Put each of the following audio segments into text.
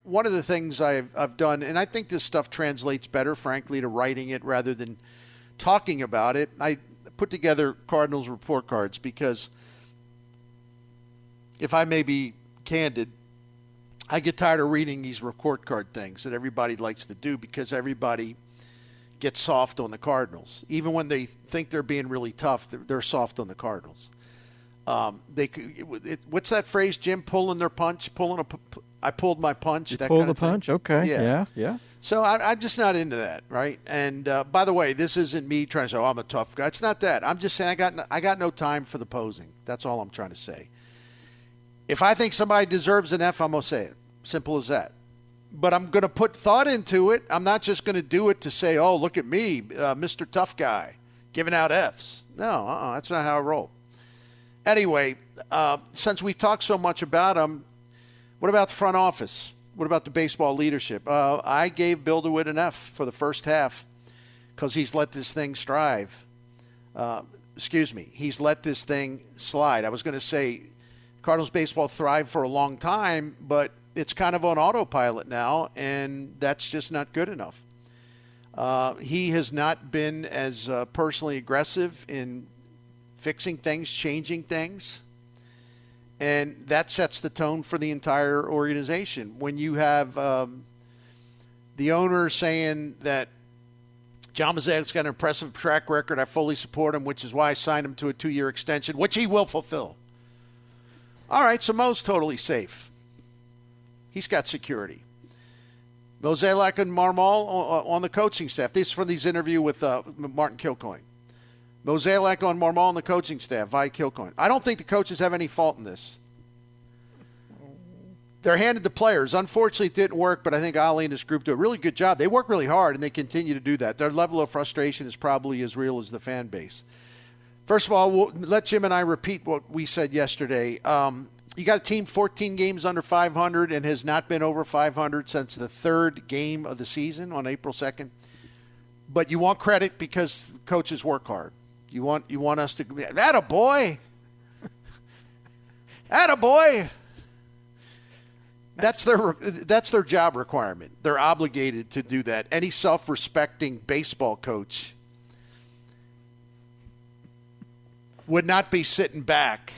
one of the things I've done, and I think this stuff translates better, frankly, to writing it rather than talking about it. I put together Cardinals report cards because, if I may be candid, I get tired of reading these report card things that everybody likes to do because everybody gets soft on the Cardinals. Even when they think they're being really tough, they're soft on the Cardinals. What's that phrase, Jim? Pulling their punch? I pulled my punch. That pull kind the of thing. punch? Okay. Yeah. So I'm just not into that, right? And by the way, this isn't me trying to say, I'm a tough guy. It's not that. I'm just saying I got no time for the posing. That's all I'm trying to say. If I think somebody deserves an F, I'm going to say it. Simple as that. But I'm going to put thought into it. I'm not just going to do it to say, oh, look at me, Mr. Tough Guy, giving out Fs. No, that's not how I roll. Anyway, since we've talked so much about him, what about the front office? What about the baseball leadership? I gave Bill DeWitt an F for the first half because he's let this thing he's let this thing slide. I was going to say Cardinals baseball thrived for a long time, but it's kind of on autopilot now, and that's just not good enough. He has not been as personally aggressive in fixing things, changing things, and that sets the tone for the entire organization. When you have the owner saying that John Mosaic's got an impressive track record, I fully support him, which is why I signed him to a 2-year extension, which he will fulfill. All right, so Mo's totally safe. He's got security. Mozeliak and Marmol on the coaching staff. This is from his interview with Martin Kilcoyne. Mozeliak on Marmol on the coaching staff, Vi Kilcoyne. I don't think the coaches have any fault in this. They're handed to players. Unfortunately, it didn't work, but I think Ali and his group do a really good job. They work really hard, and they continue to do that. Their level of frustration is probably as real as the fan base. First of all, we'll let Jim and I repeat what we said yesterday. You got a team 14 games under 500 and has not been over 500 since the third game of the season on April 2nd. But you want credit because coaches work hard. You want us to – attaboy! Attaboy! That's their job requirement. They're obligated to do that. Any self-respecting baseball coach would not be sitting back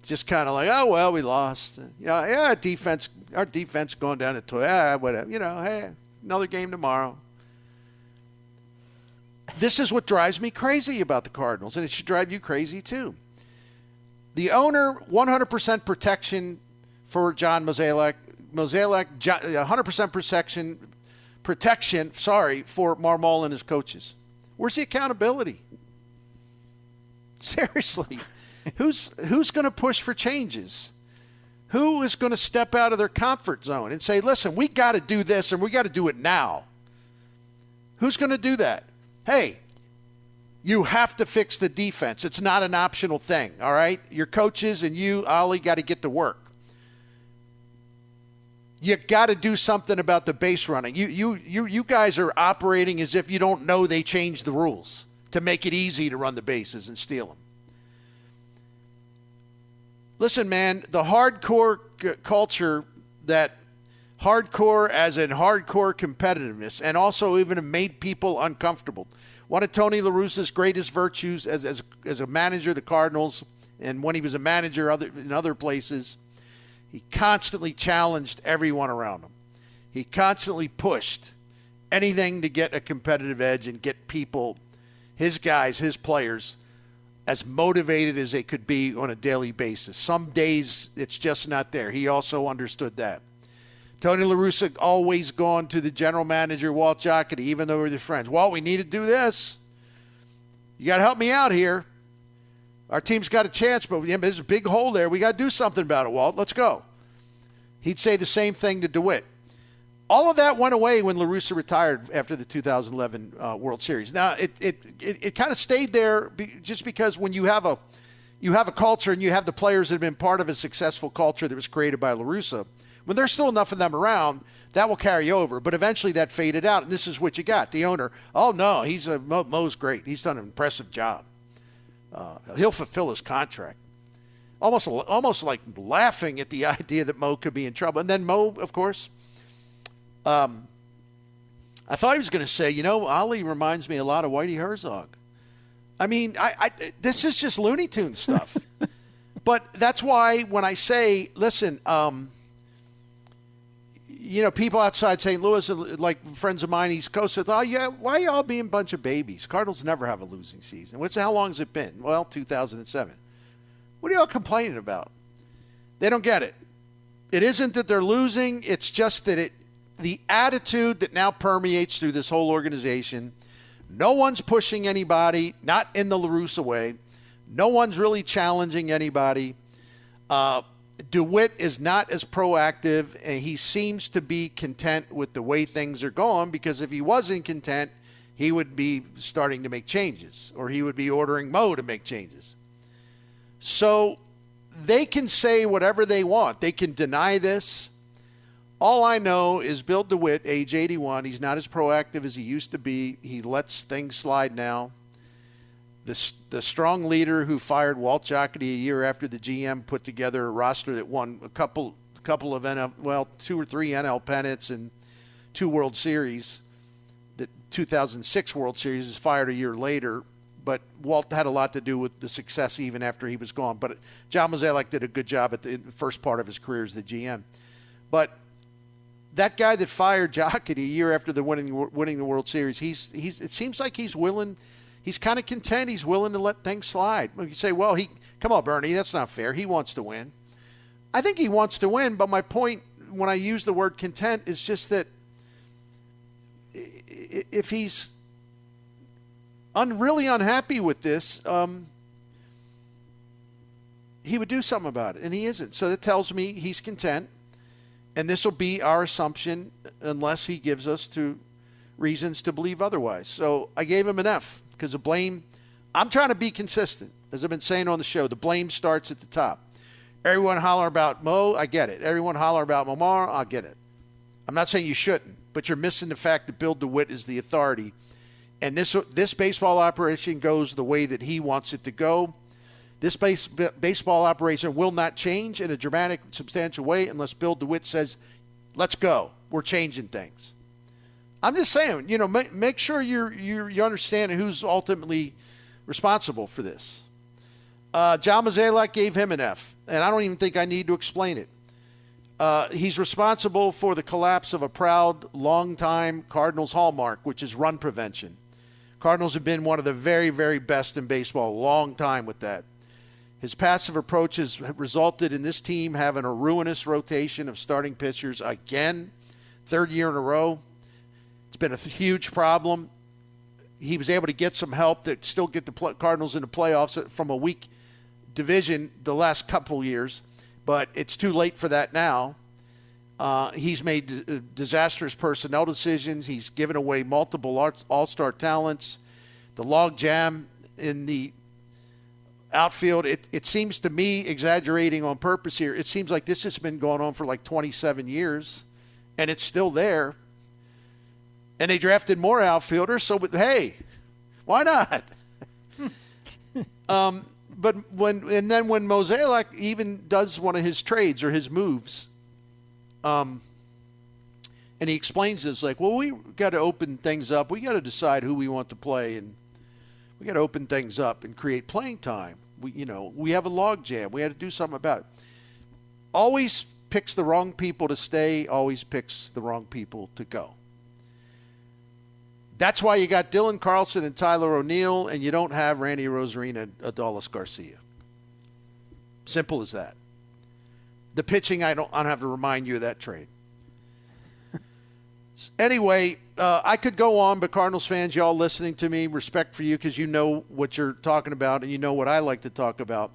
just kind of like, oh, well, we lost. Our defense going down to whatever. Hey, another game tomorrow. This is what drives me crazy about the Cardinals, and it should drive you crazy too. The owner, 100% protection for John Mozeliak. Mozeliak, 100% protection for Marmol and his coaches. Where's the accountability? Seriously, who's going to push for changes? Who is going to step out of their comfort zone and say, listen, we got to do this and we got to do it now? Who's going to do that? Hey, you have to fix the defense. It's not an optional thing, all right? Your coaches and you, Ollie, got to get to work. You got to do something about the base running. You guys are operating as if you don't know they changed the rules to make it easy to run the bases and steal them. Listen, man, the hardcore culture, that hardcore as in hardcore competitiveness, and also even made people uncomfortable. One of Tony La Russa's greatest virtues as a manager of the Cardinals, and when he was a manager in other places, he constantly challenged everyone around him. He constantly pushed anything to get a competitive edge and get people, his guys, his players, as motivated as they could be on a daily basis. Some days it's just not there. He also understood that. Tony La Russa always gone to the general manager, Walt Jocketty, even though we were friends. Walt, we need to do this. You got to help me out here. Our team's got a chance, but there's a big hole there. We got to do something about it, Walt. Let's go. He'd say the same thing to DeWitt. All of that went away when La Russa retired after the 2011 World Series. Now, it kind of stayed there just because when you have a culture and you have the players that have been part of a successful culture that was created by La Russa, when there's still enough of them around, that will carry over. But eventually that faded out, and this is what you got. The owner, oh, no, Mo's great. He's done an impressive job. He'll fulfill his contract. Almost like laughing at the idea that Mo could be in trouble. And then Mo, of course, I thought he was going to say, Ali reminds me a lot of Whitey Herzog. I mean, this is just Looney Tunes stuff. But that's why when I say, listen, people outside St. Louis, like friends of mine, East Coast, said, oh, yeah, why are y'all being a bunch of babies? Cardinals never have a losing season. How long has it been? Well, 2007. What are y'all complaining about? They don't get it. It isn't that they're losing. It's just that the attitude that now permeates through this whole organization, no one's pushing anybody, not in the La Russa way. No one's really challenging anybody. DeWitt is not as proactive, and he seems to be content with the way things are going, because if he wasn't content, he would be starting to make changes, or he would be ordering Mo to make changes. So they can say whatever they want. They can deny this. All I know is Bill DeWitt, age 81, he's not as proactive as he used to be. He lets things slide now. The strong leader who fired Walt Jocketty a year after the GM put together a roster that won a couple of 2 or 3 NL pennants and 2 World Series. The 2006 World Series is fired a year later, but Walt had a lot to do with the success even after he was gone. But John Mozeliak did a good job at the first part of his career as the GM. But that guy that fired Jocketty a year after the winning the World Series, it seems like he's willing. He's kind of content. He's willing to let things slide. You say, well, come on, Bernie, that's not fair. He wants to win. I think he wants to win, but my point when I use the word content is just that if he's really unhappy with this, he would do something about it, and he isn't. So that tells me he's content, and this will be our assumption unless he gives us reasons to believe otherwise. So I gave him an F. Because the blame, I'm trying to be consistent. As I've been saying on the show, the blame starts at the top. Everyone holler about Mo, I get it. Everyone holler about Momar, I get it. I'm not saying you shouldn't, but you're missing the fact that Bill DeWitt is the authority. And this baseball operation goes the way that he wants it to go. This baseball operation will not change in a dramatic, substantial way unless Bill DeWitt says, let's go. We're changing things. I'm just saying, make sure you understand who's ultimately responsible for this. John Mozeliak gave him an F, and I don't even think I need to explain it. He's responsible for the collapse of a proud, long-time Cardinals hallmark, which is run prevention. Cardinals have been one of the very, very best in baseball, a long time with that. His passive approach has resulted in this team having a ruinous rotation of starting pitchers again, 3rd year in a row. It's been a huge problem. He was able to get some help that still get the Cardinals into playoffs from a weak division the last couple years, but it's too late for that now. He's made disastrous personnel decisions. He's given away multiple all-star talents. The log jam in the outfield, it seems to me, exaggerating on purpose here, it seems like this has been going on for like 27 years, and it's still there. And they drafted more outfielders, so hey, why not? But when Mozeliak even does one of his trades or his moves, and he explains this like, well, we got to open things up. We got to decide who we want to play, and we got to open things up and create playing time. We have a log jam. We had to do something about it. Always picks the wrong people to stay. Always picks the wrong people to go. That's why you got Dylan Carlson and Tyler O'Neill, and you don't have Randy Rosarina and Adolis Garcia. Simple as that. The pitching, I don't have to remind you of that trade. Anyway, I could go on, but Cardinals fans, y'all listening to me, respect for you because you know what you're talking about and you know what I like to talk about.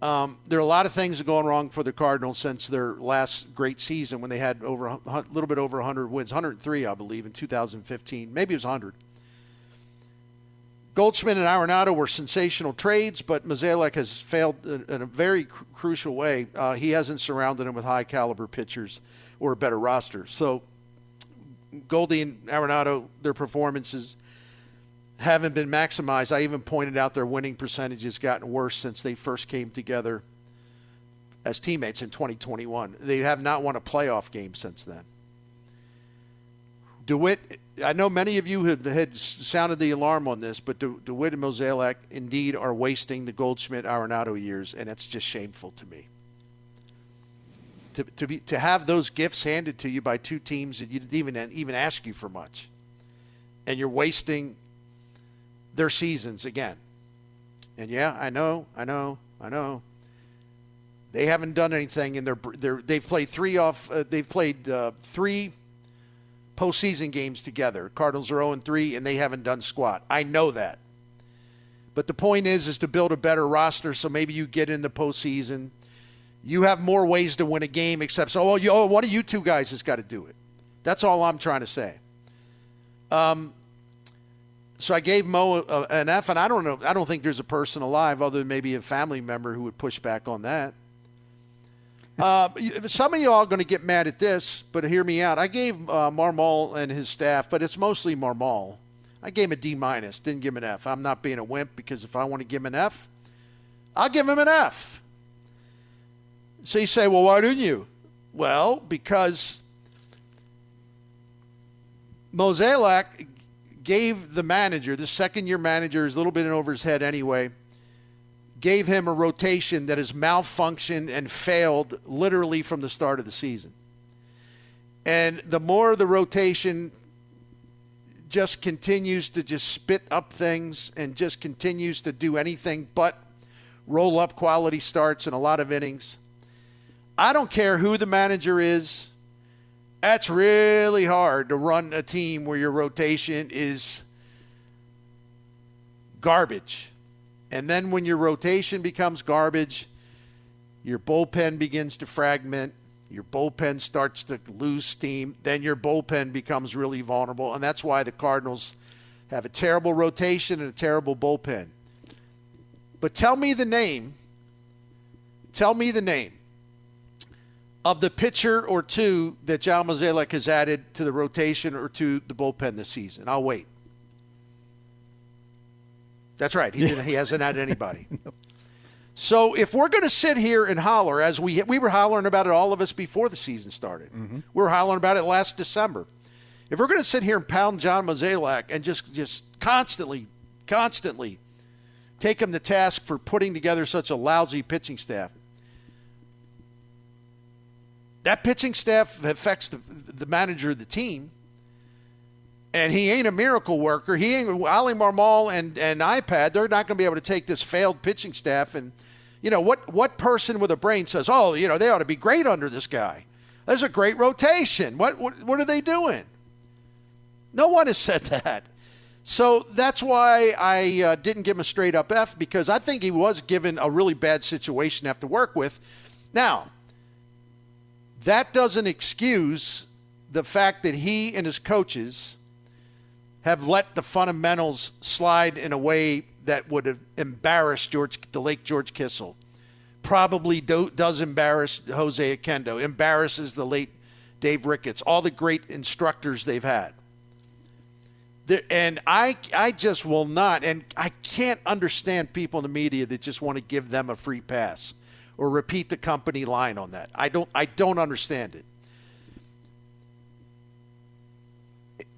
There are a lot of things that are going wrong for the Cardinals since their last great season when they had a little bit over 100 wins, 103, I believe, in 2015. Maybe it was 100. Goldschmidt and Arenado were sensational trades, but Mozeliak has failed in a very crucial way. He hasn't surrounded him with high-caliber pitchers or a better roster. So Goldie and Arenado, their performances haven't been maximized. I even pointed out their winning percentage has gotten worse since they first came together as teammates in 2021. They have not won a playoff game since then. DeWitt, I know many of you had sounded the alarm on this, but DeWitt and Mozeliak indeed are wasting the Goldschmidt-Arenado years, and it's just shameful to me. To have those gifts handed to you by two teams that you didn't even ask you for much, and you're wasting their seasons again. And yeah, I know. They haven't done anything in they've played three postseason games together. Cardinals are 0-3, and they haven't done squat. I know that. But the point is to build a better roster so maybe you get in the postseason. You have more ways to win a game except, one of you two guys has got to do it. That's all I'm trying to say. So I gave Mo an F, and I don't know. I don't think there's a person alive other than maybe a family member who would push back on that. Some of y'all are going to get mad at this, but hear me out. I gave Marmol and his staff, but it's mostly Marmol. I gave him a D-, didn't give him an F. I'm not being a wimp because if I want to give him an F, I'll give him an F. So you say, well, why didn't you? Well, because Mozeliak gave the manager, the second-year manager is a little bit in over his head anyway, gave him a rotation that has malfunctioned and failed literally from the start of the season. And the more the rotation just continues to just spit up things and just continues to do anything but roll up quality starts and a lot of innings, I don't care who the manager is. That's really hard to run a team where your rotation is garbage. And then when your rotation becomes garbage, your bullpen begins to fragment. Your bullpen starts to lose steam. Then your bullpen becomes really vulnerable. And that's why the Cardinals have a terrible rotation and a terrible bullpen. But tell me the name of the pitcher or two that John Mozeliak has added to the rotation or to the bullpen this season. I'll wait. That's right. He hasn't added anybody. No. So if we're going to sit here and holler, as we were hollering about it, all of us, before the season started. Mm-hmm. We were hollering about it last December. If we're going to sit here and pound John Mozeliak and just constantly take him to task for putting together such a lousy pitching staff, that pitching staff affects the manager of the team. And he ain't a miracle worker. He ain't Ali Marmol and iPad. They're not going to be able to take this failed pitching staff. And, what person with a brain says, they ought to be great under this guy. There's a great rotation. What are they doing? No one has said that. So that's why I didn't give him a straight up F, because I think he was given a really bad situation to have to work with. Now, that doesn't excuse the fact that he and his coaches have let the fundamentals slide in a way that would have embarrassed the late George Kissel. Probably does embarrass Jose Oquendo, embarrasses the late Dave Ricketts, all the great instructors they've had. And I just will not, and I can't understand people in the media that just want to give them a free pass or repeat the company line on that. I don't understand it.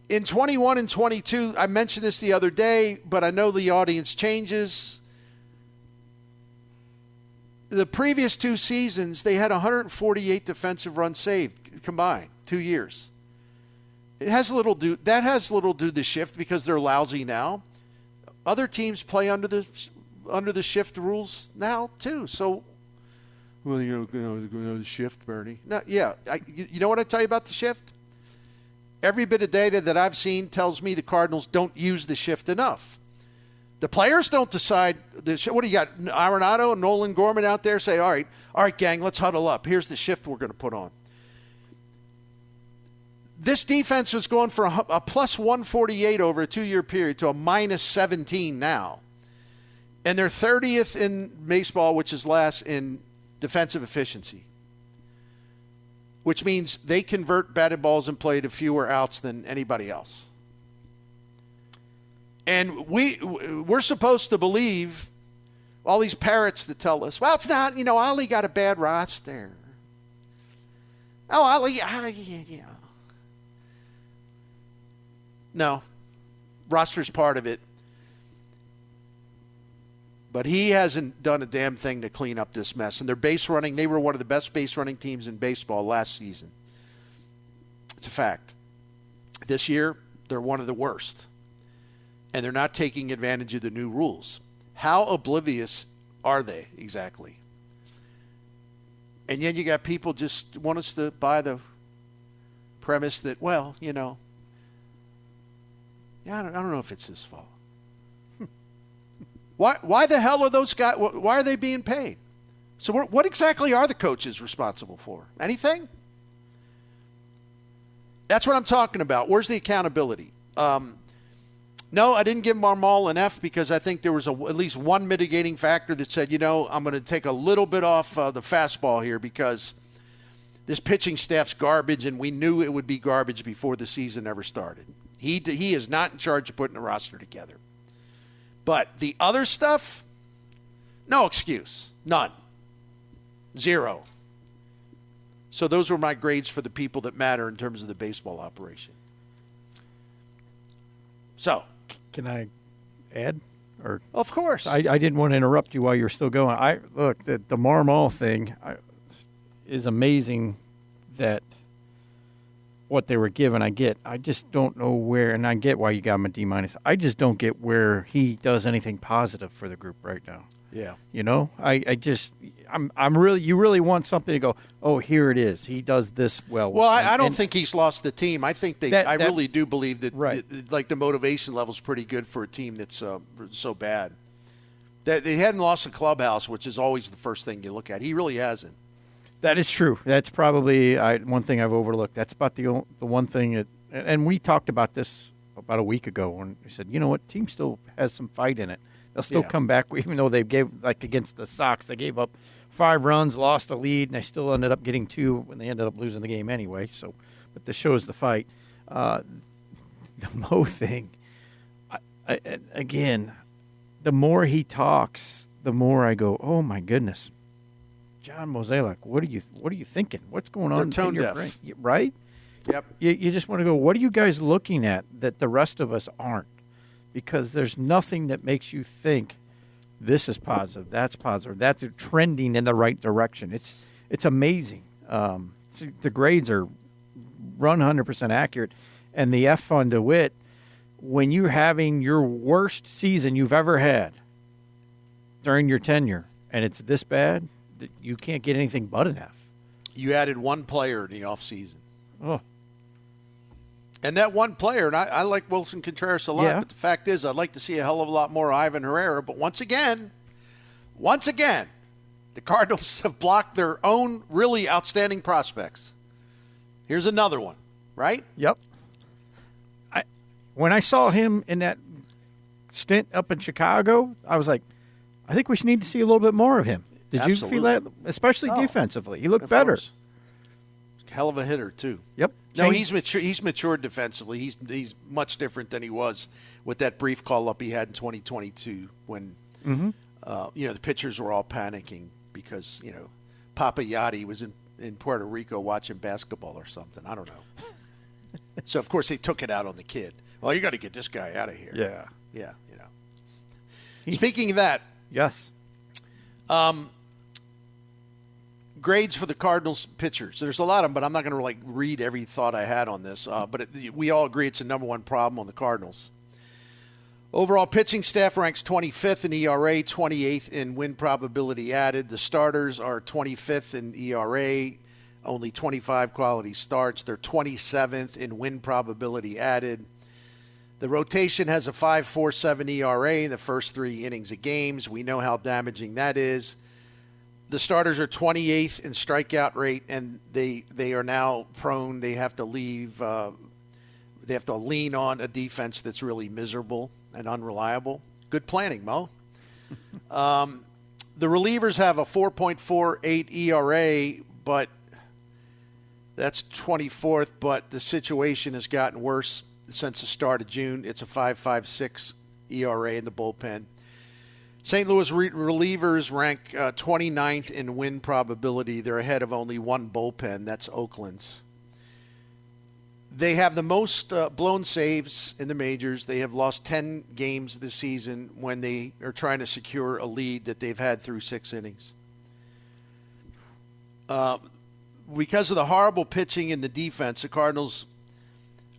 In 21 and 22, I mentioned this the other day, but I know the audience changes. The previous two seasons, they had 148 defensive runs saved combined, 2 years. That has little to do the shift because they're lousy now. Other teams play under the shift rules now too. So, the shift, Bernie. No, yeah. You know what I tell you about the shift? Every bit of data that I've seen tells me the Cardinals don't use the shift enough. The players don't decide. What do you got? Arenado and Nolan Gorman out there say, all right, gang, let's huddle up. Here's the shift we're going to put on. This defense was going from a plus 148 over a 2-year period to a minus 17 now. And they're 30th in baseball, which is last in defensive efficiency, which means they convert batted balls in play to fewer outs than anybody else. And we're supposed to believe all these parrots that tell us, well, it's not, Ali got a bad roster. Oh, Ali, yeah. No. Roster's part of it. But he hasn't done a damn thing to clean up this mess. And their base running, they were one of the best base running teams in baseball last season. It's a fact. This year, they're one of the worst. And they're not taking advantage of the new rules. How oblivious are they exactly? And yet you got people just want us to buy the premise that, well, I don't know if it's his fault. Why the hell are those guys? Why are they being paid? So what exactly are the coaches responsible for? Anything? That's what I'm talking about. Where's the accountability? No, I didn't give Marmol an F because I think there was at least one mitigating factor that said, I'm going to take a little bit off the fastball here because this pitching staff's garbage, and we knew it would be garbage before the season ever started. He is not in charge of putting a roster together. But the other stuff, no excuse. None. 0. So those were my grades for the people that matter in terms of the baseball operation. So. Can I add? Or of course. I didn't want to interrupt you while you're still going. The Marmol thing is amazing that what they were given, I just don't know where, and I get why you got him a D-. I just don't get where he does anything positive for the group right now. Yeah. I'm really, you really want something to go, oh, here it is. He does this well. Well, I don't think he's lost the team. I think I really do believe that, right. The motivation level is pretty good for a team that's so bad. That they hadn't lost the clubhouse, which is always the first thing you look at. He really hasn't. That is true. That's probably one thing I've overlooked. That's about the one thing and we talked about this about a week ago when we said, team still has some fight in it. They'll still come back, even though they gave, like against the Sox, they gave up 5 runs, lost the lead, and they still ended up getting 2 when they ended up losing the game anyway. So, but this shows the fight. The Mo thing, again, the more he talks, the more I go, oh my goodness, John Mozeliak, what are you thinking? What's going on in your brain? Right? Yep. You just want to go, what are you guys looking at that the rest of us aren't? Because there's nothing that makes you think this is positive, that's trending in the right direction. It's amazing. The grades are 100% accurate. And the F on DeWitt, when you're having your worst season you've ever had during your tenure, and it's this bad, you can't get anything but an F. You added one player in the offseason. Oh. And that one player, and I like Wilson Contreras a lot, but the fact is I'd like to see a hell of a lot more Ivan Herrera. But once again, the Cardinals have blocked their own really outstanding prospects. Here's another one, right? Yep. When I saw him in that stint up in Chicago, I was like, I think we need to see a little bit more of him. Did you feel that? Especially defensively. He looked better. Course. Hell of a hitter, too. Yep. No, he's matured defensively. He's much different than he was with that brief call-up he had in 2022 when, the pitchers were all panicking because, Papa Yachty was in Puerto Rico watching basketball or something. I don't know. So, of course, they took it out on the kid. Well, you got to get this guy out of here. Yeah. Yeah, Speaking of that. Yes. Grades for the Cardinals pitchers. There's a lot of them, but I'm not going to read every thought I had on this. But we all agree it's the number one problem on the Cardinals. Overall pitching staff ranks 25th in ERA, 28th in win probability added. The starters are 25th in ERA, only 25 quality starts. They're 27th in win probability added. The rotation has a 5.47 ERA in the first 3 innings of games. We know how damaging that is. The starters are 28th in strikeout rate, and they are now prone. They have to leave. They have to lean on a defense that's really miserable and unreliable. Good planning, Mo. The relievers have a 4.48 ERA, but that's 24th. But the situation has gotten worse since the start of June. It's a 5.56 ERA in the bullpen. St. Louis relievers rank 29th in win probability. They're ahead of only one bullpen. That's Oakland's. They have the most blown saves in the majors. They have lost 10 games this season when they are trying to secure a lead that they've had through 6 innings. Because of the horrible pitching and the defense, the Cardinals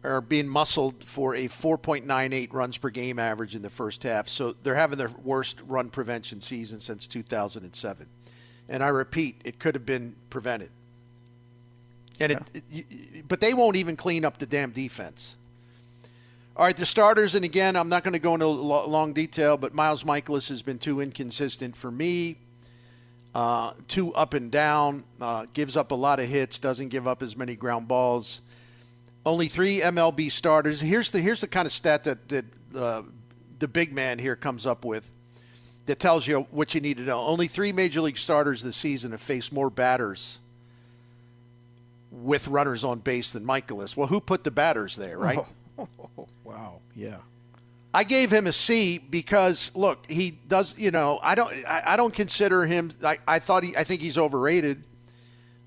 are being muscled for a 4.98 runs per game average in the first half. So they're having their worst run prevention season since 2007. And I repeat, it could have been prevented. And but they won't even clean up the damn defense. All right, the starters, and again, I'm not going to go into long detail, but Miles Miklasz has been too inconsistent for me, too up and down, gives up a lot of hits, doesn't give up as many ground balls. Only 3 MLB starters. Here's the kind of stat that the big man here comes up with that tells you what you need to know. Only 3 Major League starters this season have faced more batters with runners on base than Miklasz. Well, who put the batters there, right? Oh, wow, yeah. I gave him a C because look, he does. I don't consider him. I think he's overrated,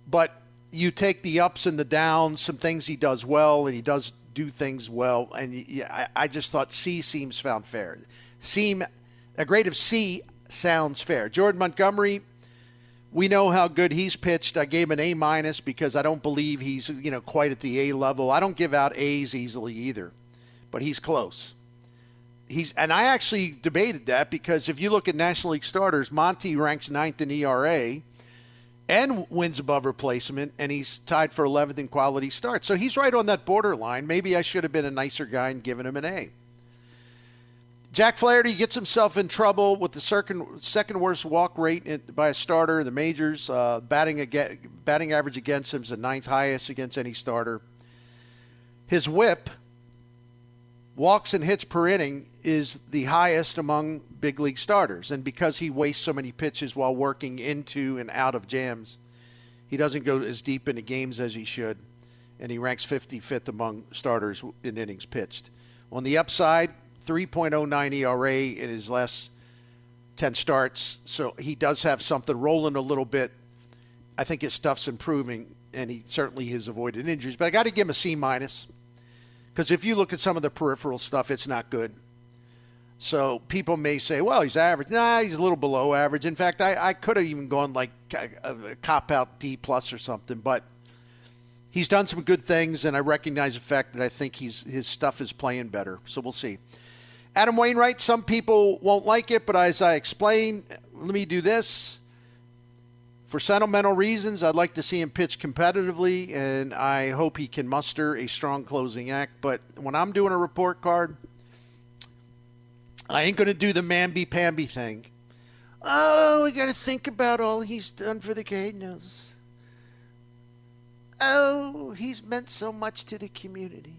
but you take the ups and the downs, some things he does well, and he does do things well, and I just thought C seems found fair. A grade of C sounds fair. Jordan Montgomery. We know how good he's pitched. I gave him an A- because I don't believe he's quite at the A level. I don't give out A's easily either, but he's close. And I actually debated that because if you look at National League starters, Monty ranks 9th in ERA and wins above replacement, and he's tied for 11th in quality starts. So he's right on that borderline. Maybe I should have been a nicer guy and given him an A. Jack Flaherty gets himself in trouble with the second worst walk rate by a starter in the majors. Batting average against him is the 9th highest against any starter. His whip, walks and hits per inning, is the highest among big league starters. And because he wastes so many pitches while working into and out of jams, he doesn't go as deep into games as he should. And he ranks 55th among starters in innings pitched. On the upside, 3.09 ERA in his last 10 starts. So he does have something rolling a little bit. I think his stuff's improving, and he certainly has avoided injuries. But I got to give him a C-, because if you look at some of the peripheral stuff, it's not good. So people may say, well, he's average. Nah, he's a little below average. In fact, I could have even gone like a cop-out D+ or something. But he's done some good things, and I recognize the fact that I think his stuff is playing better. So we'll see. Adam Wainwright, some people won't like it, but as I explained, let me do this. For sentimental reasons, I'd like to see him pitch competitively, and I hope he can muster a strong closing act. But when I'm doing a report card, I ain't going to do the mamby-pamby thing. Oh, we got to think about all he's done for the Cardinals. Oh, he's meant so much to the community.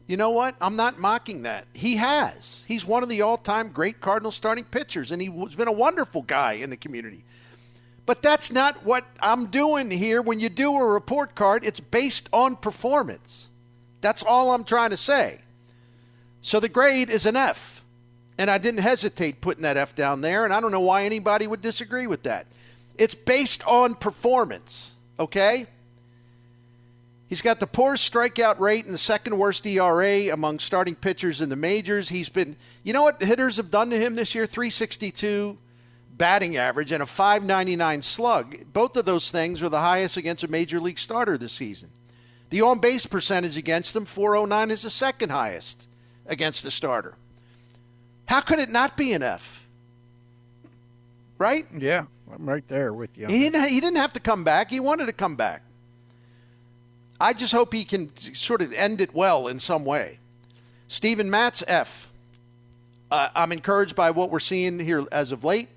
You know what? I'm not mocking that. He has. He's one of the all-time great Cardinals starting pitchers, and he's been a wonderful guy in the community. But that's not what I'm doing here. When you do a report card, it's based on performance. That's all I'm trying to say. So the grade is an F, and I didn't hesitate putting that F down there, and I don't know why anybody would disagree with that. It's based on performance, okay? He's got the poorest strikeout rate and the second worst ERA among starting pitchers in the majors. He's been, you know what hitters have done to him this year? 362 batting average and a 599 slug. Both of those things are the highest against a major league starter this season. The on-base percentage against him, 409, is the second highest against a starter. How could it not be an F? Right? Yeah, I'm right there with you. He didn't have to come back. He wanted to come back. I just hope he can sort of end it well in some way. Steven Matz, F. I'm encouraged by what we're seeing here as of late.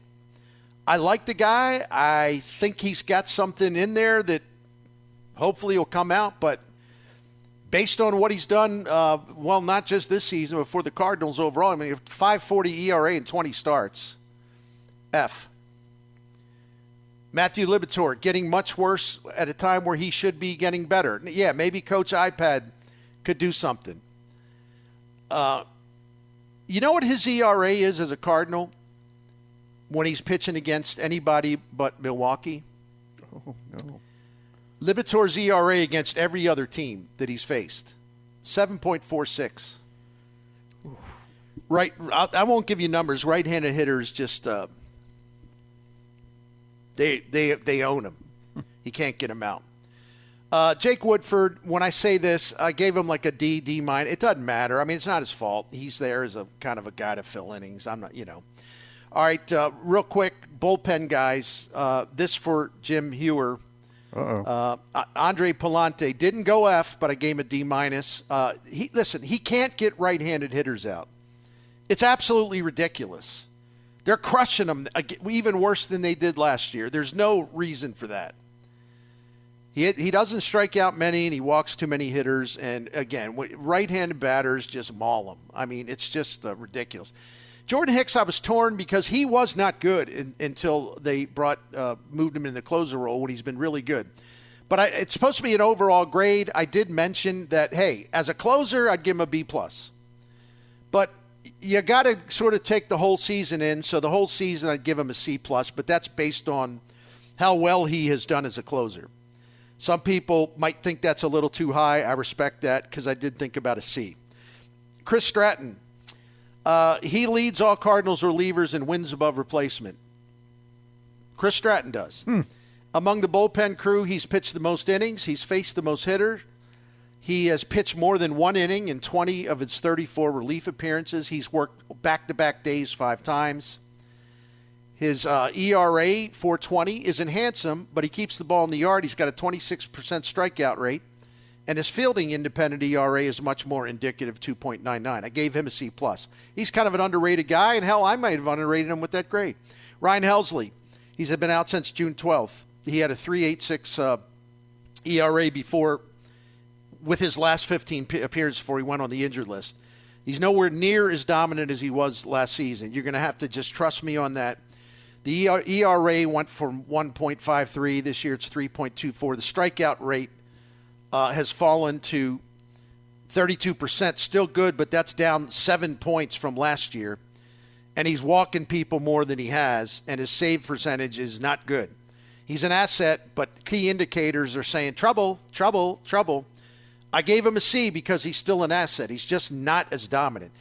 I like the guy. I think he's got something in there that hopefully will come out. But based on what he's done, well, not just this season, but for the Cardinals overall, I mean, 5.40 ERA in 20 starts. F. Matthew Liberatore getting much worse at a time where he should be getting better. Yeah, maybe Coach iPad could do something. You know what his ERA is as a Cardinal when he's pitching against anybody but Milwaukee? Oh, no. Lipitor's ERA against every other team that he's faced, 7.46. Right, I won't give you numbers. Right-handed hitters just they own him. He can't get him out. Jake Woodford, when I say this, I gave him like a D minus. It doesn't matter. I mean, it's not his fault. He's there as a kind of a guy to fill innings. I'm not, All right, real quick, bullpen guys. This for Jim Hewer. Andre Palante didn't go F, but I gave him a D minus. He can't get right-handed hitters out. It's absolutely ridiculous. They're crushing them even worse than they did last year. There's no reason for that. He doesn't strike out many, and he walks too many hitters. And, again, right-handed batters just maul him. I mean, it's just ridiculous. Jordan Hicks, I was torn because he was not good until they moved him in the closer role when he's been really good. But it's supposed to be an overall grade. I did mention that, hey, as a closer, I'd give him a B+. But you got to sort of take the whole season in. So the whole season, I'd give him a C+, but that's based on how well he has done as a closer. Some people might think that's a little too high. I respect that because I did think about a C. Chris Stratton. He leads all Cardinals relievers in wins above replacement. Chris Stratton does. Among the bullpen crew, he's pitched the most innings. He's faced the most hitters. He has pitched more than one inning in 20 of his 34 relief appearances. He's worked back-to-back days 5 times. His ERA, 4.20, isn't handsome, but he keeps the ball in the yard. He's got a 26% strikeout rate. And his fielding independent ERA is much more indicative, 2.99. I gave him a C+. He's kind of an underrated guy, and hell, I might have underrated him with that grade. Ryan Helsley, he's been out since June 12th. He had a 3.86 ERA before, with his last 15 appearances before he went on the injured list. He's nowhere near as dominant as he was last season. You're going to have to just trust me on that. The ERA went from 1.53. This year it's 3.24. The strikeout rate has fallen to 32%. Still good, but that's down 7 points from last year. And he's walking people more than he has, and his save percentage is not good. He's an asset, but key indicators are saying trouble, trouble, trouble. I gave him a C because he's still an asset. He's just not as dominant.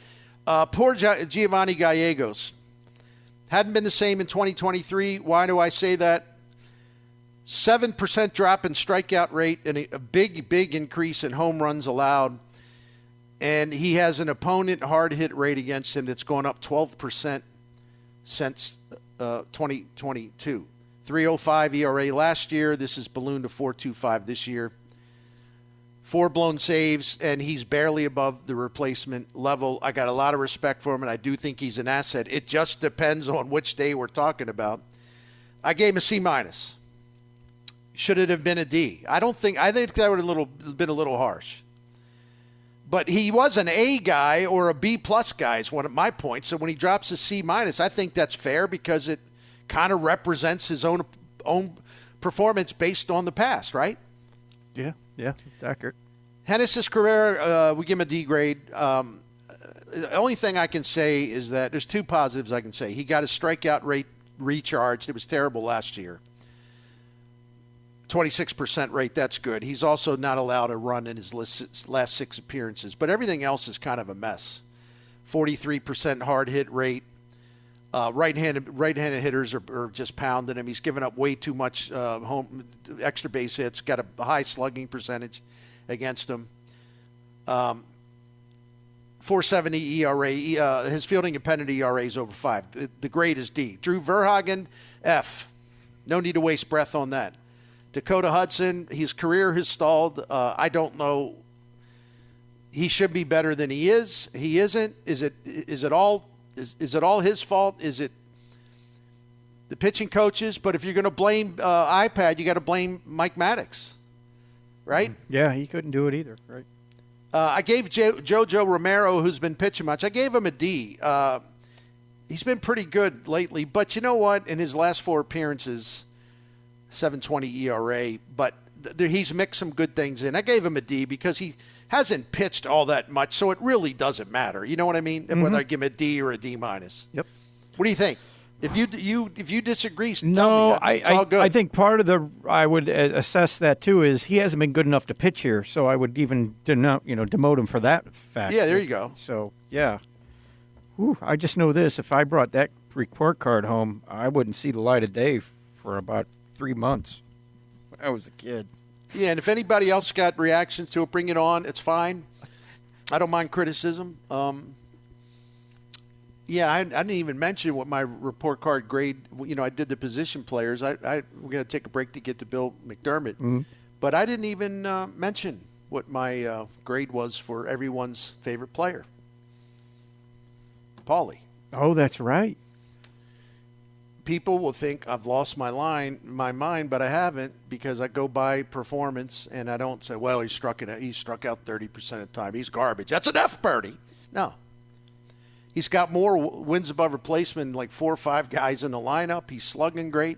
Poor Giovanni Gallegos. Hadn't been the same in 2023. Why do I say that? 7% drop in strikeout rate and a big increase in home runs allowed. And he has an opponent hard hit rate against him that's gone up 12% since 2022. 3.05 ERA last year. This is ballooned to 4.25 this year. 4 blown saves, and he's barely above the replacement level. I got a lot of respect for him, and I do think he's an asset. It just depends on which day we're talking about. I gave him a C-. Should it have been a D? I think that would have been a little harsh. But he was an A guy or a B+ guy is one of my points. So when he drops a C-, I think that's fair because it kind of represents his own performance based on the past, right? Yeah, it's accurate. Genesis Carrera, we give him a D grade. The only thing I can say is that there's 2 positives I can say. He got his strikeout rate recharged. It was terrible last year. 26% rate, that's good. He's also not allowed a run in his last 6 appearances. But everything else is kind of a mess. 43% hard hit rate. Right-handed hitters are just pounding him. He's given up way too much extra base hits. Got a high slugging percentage against him. 4.70 ERA. His fielding independent ERA is over 5. The grade is D. Drew Verhagen, F. No need to waste breath on that. Dakota Hudson, his career has stalled. I don't know. He should be better than he is. He isn't. Is it all his fault? Is it the pitching coaches? But if you're going to blame iPad, you got to blame Mike Maddox, right? Yeah, he couldn't do it either, right? I gave JoJo Romero, who's been pitching much, I gave him a D. He's been pretty good lately, but you know what? In his last 4 appearances, 7.20 ERA, but he's mixed some good things in. I gave him a D because he hasn't pitched all that much, so it really doesn't matter. You know what I mean? Mm-hmm. Whether I give him a D or a D-. Yep. What do you think? If you disagree, tell No, me. It's all good. I think part of I would assess that too is he hasn't been good enough to pitch here, so I would even demote him for that fact. Yeah, there you go. So yeah, Whew, I just know this: if I brought that report card home, I wouldn't see the light of day for about 3 months. When I was a kid. Yeah, and if anybody else got reactions to it, bring it on. It's fine. I don't mind criticism. Yeah, I didn't even mention what my report card grade. I did the position players. We're going to take a break to get to Bill McDermott, but I didn't even mention what my grade was for everyone's favorite player, Paulie. Oh, that's right. People will think I've lost my mind, but I haven't, because I go by performance and I don't say, well, he struck out 30% of the time. He's garbage. That's an F birdie. No. He's got more wins above replacement, like 4 or 5 guys in the lineup. He's slugging great.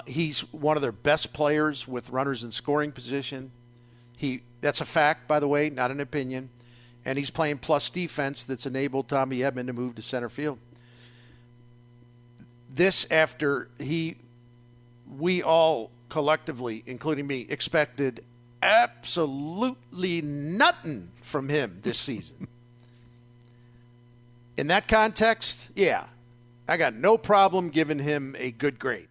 He's one of their best players with runners in scoring position. That's a fact, by the way, not an opinion. And he's playing plus defense that's enabled Tommy Edman to move to center field. This after we all collectively, including me, expected absolutely nothing from him this season. In that context, yeah, I got no problem giving him a good grade.